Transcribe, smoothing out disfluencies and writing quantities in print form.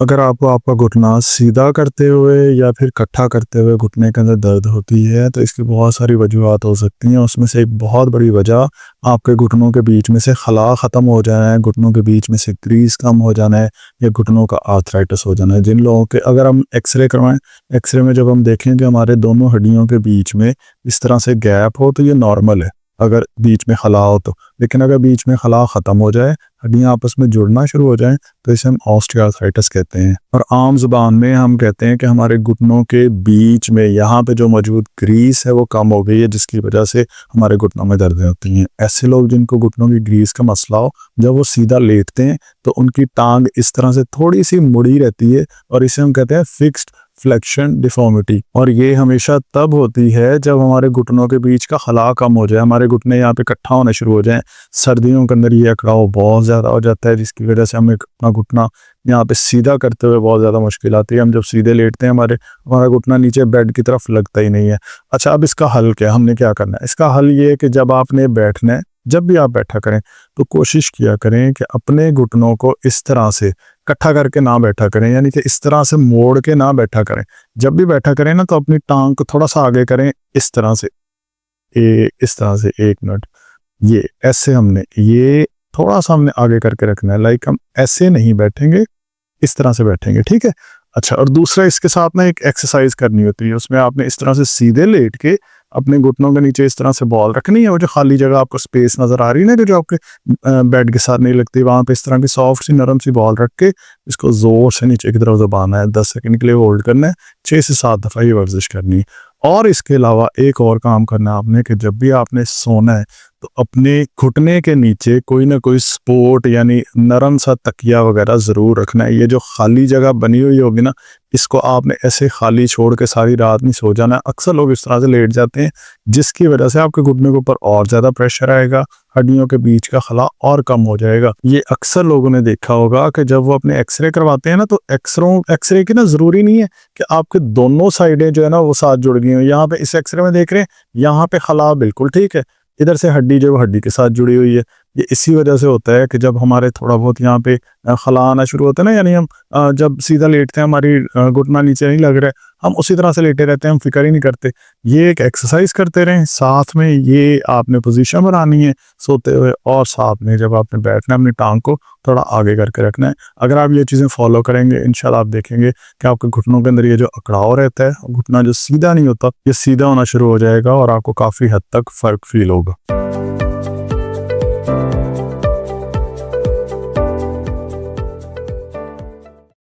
अगर आपको आपका घुटना सीधा करते हुए या फिर कट्ठा करते हुए घुटने के अंदर दर्द होती है, तो इसकी बहुत सारी वजूहात हो सकती हैं। उसमें से एक बहुत बड़ी वजह आपके घुटनों के बीच में से खला ख़त्म हो जाना है, घुटनों के बीच में से ग्रीस कम हो जाना है या घुटनों का आर्थराइटिस हो जाना है। जिन लोगों के अगर हम एक्सरे करवाएं, एक्सरे में जब हम देखें कि हमारे दोनों हड्डियों के बीच में इस तरह से गैप हो, तो ये नॉर्मल है अगर बीच में खला हो तो। लेकिन अगर बीच में खला ख़त्म हो जाए, हड्डियाँ आपस में जुड़ना शुरू हो जाएं, तो इसे हम ऑस्टियोआर्थराइटिस कहते हैं। और आम ज़ुबान में हम कहते हैं कि हमारे घुटनों के बीच में यहाँ पे जो मौजूद ग्रीस है वो कम हो गई है, जिसकी वजह से हमारे घुटनों में दर्दें होती हैं। ऐसे लोग जिनको घुटनों की ग्रीस का मसला हो, जब वो सीधा लेटते हैं तो उनकी टांग इस तरह से थोड़ी सी मुड़ी रहती है, और इसे हम कहते हैं फिक्स्ड फ्लेक्शन डिफॉर्मिटी। और ये हमेशा तब होती है जब हमारे घुटनों के बीच का खला कम हो जाए, हमारे घुटने यहाँ पे इकट्ठा होने शुरू हो जाएं। सर्दियों के अंदर ये अकड़ाव बहुत ज़्यादा हो जाता है, जिसकी वजह से हमें अपना घुटना यहाँ पे सीधा करते हुए बहुत ज़्यादा मुश्किल आती है। हम जब सीधे लेटते हैं, हमारा घुटना नीचे बेड की तरफ लगता ही नहीं है। अच्छा, अब इसका हल क्या, हमने क्या करना है? इसका हल ये है कि जब आपने बैठना है, जब भी आप बैठा करें, तो कोशिश किया करें कि अपने घुटनों को इस तरह से इकट्ठा करके ना बैठा करें, यानी कि इस तरह से मोड़ के ना बैठा करें। जब भी बैठा करें ना, तो अपनी टांग को थोड़ा सा आगे करें, इस तरह से। इस तरह से, एक मिनट, ये ऐसे हमने ये थोड़ा सा हमने आगे करके रखना है। लाइक हम ऐसे नहीं बैठेंगे, इस तरह से बैठेंगे, ठीक है। अच्छा, और दूसरा इसके साथ ना एक एक्सरसाइज करनी होती है। उसमें आपने इस तरह से सीधे लेट के अपने घुटनों के नीचे इस तरह से बॉल रखनी है। वो जो खाली जगह आपको स्पेस नजर आ रही है ना, जो आपके बेड के साथ नहीं लगती, वहां पे इस तरह की सॉफ्ट सी नरम सी बॉल रख के इसको जोर से नीचे की तरफ दबाना है। 10 सेकंड के लिए होल्ड करना है। 6 से 7 दफा ये वर्जिश करनी है। और इसके अलावा एक और काम करना है आपने, कि जब भी आपने सोना है, तो अपने घुटने के नीचे कोई ना कोई सपोर्ट यानी नरम सा तकिया वगैरह ज़रूर रखना है। ये जो खाली जगह बनी हुई होगी ना, इसको आपने ऐसे खाली छोड़ के सारी रात नहीं सो जाना है। अक्सर लोग इस तरह से लेट जाते हैं, जिसकी वजह से आपके घुटने के ऊपर और ज़्यादा प्रेशर आएगा, हड्डियों के बीच का खला और कम हो जाएगा। ये अक्सर लोगों ने देखा होगा कि जब वो अपने एक्सरे करवाते हैं ना, तो एक्सरे की ना ज़रूरी नहीं है कि आपके दोनों साइडें जो है ना वो साथ जुड़ गई हैं। यहाँ पे इस एक्सरे में देख रहे हैं, यहाँ पे खला बिल्कुल ठीक है, इधर से हड्डी जो है हड्डी के साथ जुड़ी हुई है। ये इसी वजह से होता है कि जब हमारे थोड़ा बहुत यहाँ पे खला आना शुरू होता है ना, यानी हम जब सीधा लेटते हैं, हमारी घुटना नीचे नहीं लग रहा है, हम उसी तरह से लेटे रहते हैं, हम फिक्र ही नहीं करते। ये एक एक्सरसाइज करते रहें, साथ में ये आपने पोजीशन बनानी है सोते हुए, और साथ में जब आपने बैठना है, अपनी टांग को थोड़ा आगे करके रखना है। अगर आप ये चीज़ें फॉलो करेंगे, इंशाल्लाह आप देखेंगे कि आपके घुटनों के अंदर ये जो अकड़ाव रहता है, घुटना जो सीधा नहीं होता, ये सीधा होना शुरू हो जाएगा और आपको काफ़ी हद तक फ़र्क फील होगा।